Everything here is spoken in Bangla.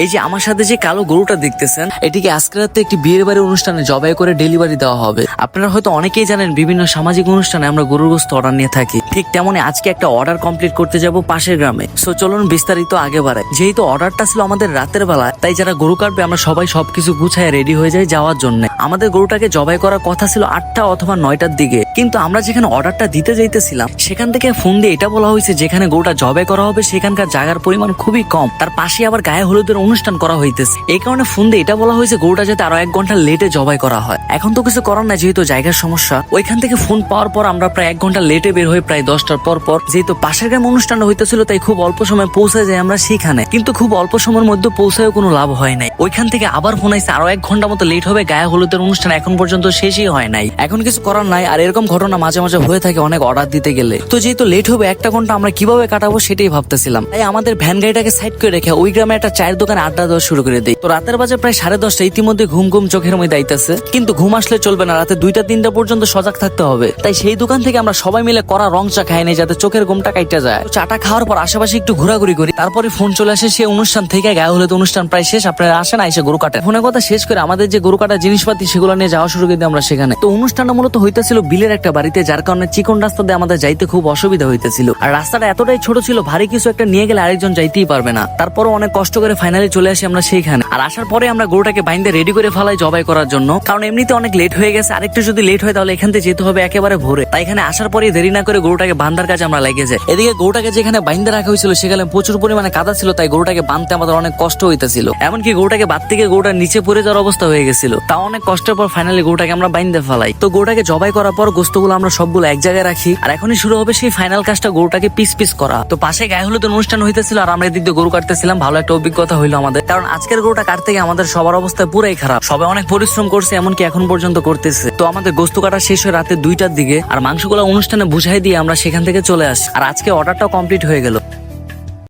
এই যে আমার সাথে যে কালো গরুটা দেখতেছেন, এটিকে আজকে রাতে একটি বিয়ের বাড়ির অনুষ্ঠানে জবাই করে ডেলিভারি দেওয়া হবে। আপনারা হয়তো অনেকেই জানেন বিভিন্ন সামাজিক অনুষ্ঠানে আমরা গরুর গোশত অর্ডার নিয়ে থাকি, ঠিক তেমনি আজকে একটা অর্ডার কমপ্লিট করতে যাব পাশের গ্রামে। সো চলুন বিস্তারিত আগে বাড়াই। যেহেতু অর্ডারটা ছিল আমাদের রাতের বেলা, তাই যারা গরু কাটবে আমরা সবাই সবকিছু গুছায় রেডি হয়ে যাই যাওয়ার জন্য। আমাদের গরুটাকে জবাই করার কথা ছিল 8টা অথবা 9টার দিকে, কিন্তু আমরা যেখানে অর্ডারটা দিতে যাইতেছিলাম সেখান থেকে ফোন দিয়ে এটা বলা হয়েছে যেখানে গরুটা জবাই করা হবে সেখানকার জায়গার পরিমাণ খুবই কম, তার পাশে আবার গায়ে হলুদের অনুষ্ঠান করা হইতেছে। এই কারণে ফোন দিয়ে এটা বলা হয়েছে গরুটা যাতে আরো 1 ঘন্টা লেটে জবাই করা হয়। এখন তো কিছু করার না, যেহেতু জায়গার সমস্যা। ওইখান থেকে ফোন পাওয়ার পর আমরা প্রায় 1 ঘন্টা লেটে বের হই, প্রায় 10টার পর। যেহেতু পাশের গ্রামে অনুষ্ঠানটা হইতেছিল তাই খুব অল্প সময় পৌঁছে যাই আমরা সেখানে, কিন্তু খুব অল্প সময়ের মধ্যে পৌঁছায়ও কোনো লাভ হয় নাই। ওইখান থেকে আবার ফোন আইছে আরো 1 ঘন্টা মতো লেট হবে, গায়ে হলুদের অনুষ্ঠান এখন পর্যন্ত শেষই হয় নাই। এখন কিছু করার নাই, আর এরকম ঘটনা মাঝে মাঝে হয়ে থাকে অনেক অর্ডার দিতে গেলে। তো যেহেতু লেট হবে 1 ঘন্টা, আমরা কিভাবে কাটাবো সেটাই ভাবতেছিলাম। তাই আমাদের ভ্যান গাড়িটাকে সাইড করে রেখে ওই গ্রামে একটা চায়ের দোকানে আড্ডা দেওয়া শুরু করে দিই। তো রাতের বাজে প্রায় 10:30। ইতিমধ্যে ঘুম চোখের মধ্যে আইতেছে, কিন্তু ঘুম আসলে চলবে না, রাতে 2টা-3টা পর্যন্ত সজাগ থাকতে হবে। তাই সেই দোকান থেকে আমরা সবাই মিলে করা রং চা খাই নাই, যাতে চোখের ঘুমটা কাইটা যায়। চাটা খাওয়ার পর আশেপাশে একটু ঘোরাঘুরি করি, তারপরে ফোন চলে আসে সেই অনুষ্ঠান থেকে। গায়ে হলুদ অনুষ্ঠান প্রায় শেষ, আপনারা আসেন এসে গরু কাটেন। ফোনের কথা শেষ করে আমাদের যে গরু কাটার জিনিসপাতি সেগুলো নিয়ে যাওয়া শুরু করে দিই আমরা সেখানে। তো অনুষ্ঠানটা মূলত হইতেছিল বিলের একটা বাড়িতে, যার কারণে চিকন রাস্তা দিয়ে আমাদের যাইতে খুব অসুবিধা হইতেছিল। আর রাস্তাটা এতটাই ছোট ছিল, ভারী কিছু একটা নিয়ে গেলে আরেকজন যাইতেই পারবে না। তারপরও অনেক কষ্ট করে ফাইনালি চলে আসি আমরা সেইখানে। আর আসার পরে আমরা গরুটাকে বাইন্দে রেডি করে ফেলাই জবাই করার জন্য, কারণ এমনিতে অনেক লেট হয়ে গেছে। আরেকটু যদি লেট হয় তাহলে এখান থেকে যেতে হবে একেবারে ভোরে। তাই এখানে আসার পরে দেরি না করে গরুটাকে বান্ধার কাজে আমরা লেগে যাই। এদিকে গরুটাকে যেখানে বাইন্দে রাখা হয়েছিল সেখানে প্রচুর পরিমাণে কাদা ছিল, তাই গরুটাকে বাঁধতে আমাদের অনেক কষ্ট হইতেছিল। এমনকি গরুটাকে বাদ থেকে গরুটা নিচে পড়ে যাওয়ার অবস্থা হয়ে গেছিল। তাও অনেক কষ্টের পর ফাইনালি গরুটাকে আমরা বাইন্দে ফেলাই। তো গরুটাকে জবাই করার পর গোস্তগুলো আমরা সবগুলো এক জায়গায় রাখি, আর এখনই শুরু হবে সেই ফাইনাল কাজটা, গরুটাকে পিস করা। তো পাশে গায়ে হলুদের অনুষ্ঠান হইতেছিল আর আমরা এদিক দিয়ে গরু কাটতেছিলাম। ভালো একটা অভিজ্ঞতা হইলো আমাদের, কারণ আজকের গরুটা কাটতে গিয়ে আমাদের সবার অবস্থা পুরাই খারাপ। সবাই অনেক পরিশ্রম করছে, এমনকি এখন পর্যন্ত করতেছে। তো আমাদের গোস্ত কাটা শেষ হয় রাতে 2টার দিকে, আর মাংসগুলো অনুষ্ঠানে বুঝাই দিয়ে আমরা সেখান থেকে চলে আসি। আর আজকে অর্ডারটাও কমপ্লিট হয়ে গেল।